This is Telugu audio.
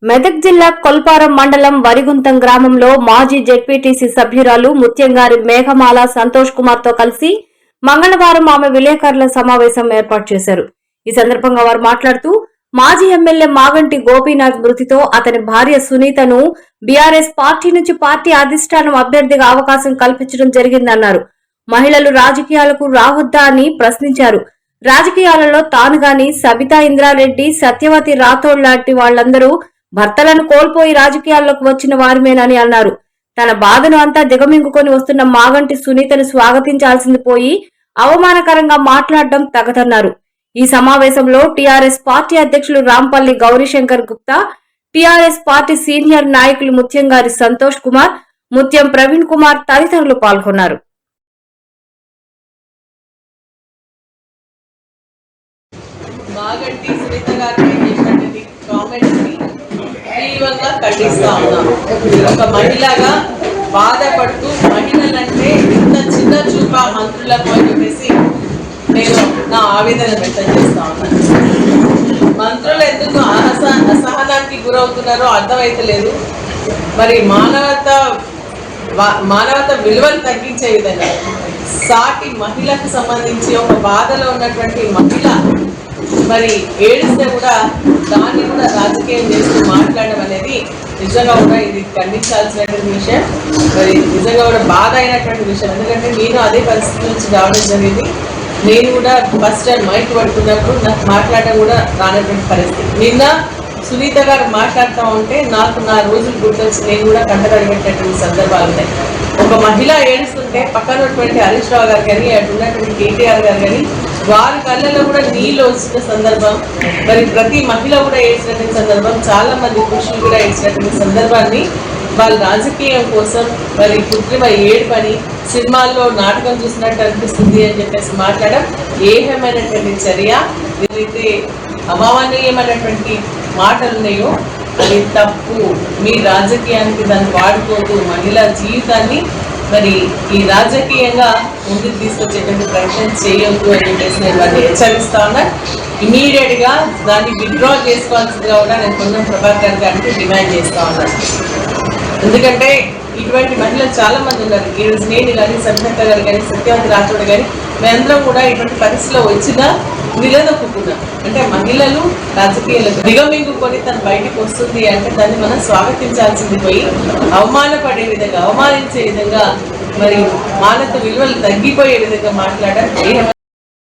మెదక్ జిల్లా కొల్పారం మండలం వరిగుంతం గ్రామంలో మాజీ జెడ్పీటీసీ సభ్యురాలు ముత్యంగారి మేఘమాల సంతోష్ కుమార్ తో కలిసి మంగళవారం ఆమె విలేకరుల సమావేశం ఏర్పాటు చేశారు. ఈ సందర్భంగా వారు మాట్లాడుతూ మాజీ ఎమ్మెల్యే మాగంటి గోపీనాథ్ మృతితో అతని భార్య సునీతను బీఆర్ఎస్ పార్టీ నుంచి పార్టీ అధిష్టానం అభ్యర్థిగా అవకాశం కల్పించడం జరిగిందన్నారు. మహిళలు రాజకీయాలకు రావద్దా అని ప్రశ్నించారు. రాజకీయాలలో తాను గాని సబితా ఇంద్రారెడ్డి, సత్యవతి రాథోడ్ లాంటి వాళ్లందరూ భర్తలను కోల్పోయి రాజకీయాల్లోకి వచ్చిన వారిమేనని అన్నారు. తన బాధను అంతా దిగమింగుకొని వస్తున్న మాగంటి సునీతను స్వాగతించాల్సింది పోయి అవమానకరంగా మాట్లాడడం తగదన్నారు. ఈ సమావేశంలో టీఆర్ఎస్ పార్టీ అధ్యక్షులు Rampalli Gauri Shankar Gupta, TRS party senior నాయకులు ముత్యంగారి సంతోష్ కుమార్, ముత్యం ప్రవీణ్ కుమార్ తదితరులు పాల్గొన్నారు. మాగంటి సునీత గారు చేసినటువంటి కామెంట్స్ ని తీవ్రంగా ఖండిస్తా ఉన్నాను. ఒక మహిళగా బాధపడుతూ మహిళలంటే ఇంత చిన్న చూప మంత్రులకు అని చెప్పేసి నేను నా ఆవేదన వ్యక్తం చేస్తా ఉన్నాను. మంత్రులు ఎందుకు అసహనానికి గురవుతున్నారో అర్థమైతలేదు. మరి మానవత విలువలు తగ్గించే విధంగా సాటి మహిళకు సంబంధించి ఒక బాధలో ఉన్నటువంటి మహిళ మరి ఏడిస్తే కూడా దాన్ని కూడా రాజకీయం చేస్తూ మాట్లాడడం అనేది నిజంగా కూడా ఇది ఖండించాల్సినటువంటి విషయం. మరి నిజంగా కూడా బాధ అయినటువంటి విషయం. ఎందుకంటే నేను అదే పరిస్థితి నుంచి రావడం జరిగింది. నేను కూడా ఫస్ట్ టైం మైక్ పడుతున్నప్పుడు నాకు మాట్లాడడం కూడా రానటువంటి పరిస్థితి. నిన్న సునీత గారు మాట్లాడుతూ ఉంటే నాకు నా రోజులు గుర్తొచ్చి నేను కూడా కంటగడిగేటటువంటి సందర్భాలు ఉన్నాయి. ఒక మహిళ ఏడుస్తుంటే పక్కనటువంటి హరీష్ రావు గారు కానీ అటు ఉన్నటువంటి కేటీఆర్ గారు కానీ వారి కళ్ళలో కూడా నీళ్ళు వచ్చిన సందర్భం, మరి ప్రతి మహిళ కూడా ఏడ్చినటువంటి సందర్భం, చాలా మంది పురుషులు కూడా ఏడ్చినటువంటి సందర్భాన్ని వాళ్ళ రాజకీయం కోసం మరి కృత్రిమ ఏడుపని సినిమాల్లో నాటకం చూసినట్టు అనిపిస్తుంది అని చెప్పేసి మాట్లాడడం ఏహమైనటువంటి చర్య. ఏదైతే అమానవీయమైనటువంటి మాటలు ఉన్నాయో అది తప్పు. మీ రాజకీయానికి దాన్ని వాడుకోవద్దు. మహిళా జీవితాన్ని మరి ఈ రాజకీయంగా ముందుకు తీసుకొచ్చేటువంటి ప్రయత్నం చేయొద్దు అని చెప్పేసి నేను వారిని హెచ్చరిస్తా ఉన్నా. ఇమీడియట్ గా దాన్ని విత్డ్రా చేసుకోవాల్సిందిగా కూడా నేను పొన్నం ప్రభాకర్ గారికి డిమాండ్ చేస్తా ఉన్నాను. ఎందుకంటే ఇటువంటి మహిళలు చాలా మంది ఉన్నారు. ఈరోజు నేను కానీ సభ్యత గారు కానీ సత్యవతి రాథోడ్ కానీ మేమందరం కూడా ఇటువంటి పరిస్థితిలో వచ్చినా నిలదొక్కున్నాం. అంటే మహిళలు రాజకీయాలకు దిగమింగుకొని తను బయటకు వస్తుంది అంటే దాన్ని మనం స్వాగతించాల్సింది పోయి అవమానపడే విధంగా, అవమానించే విధంగా, మరి మానవ విలువలు తగ్గిపోయే విధంగా మాట్లాడడం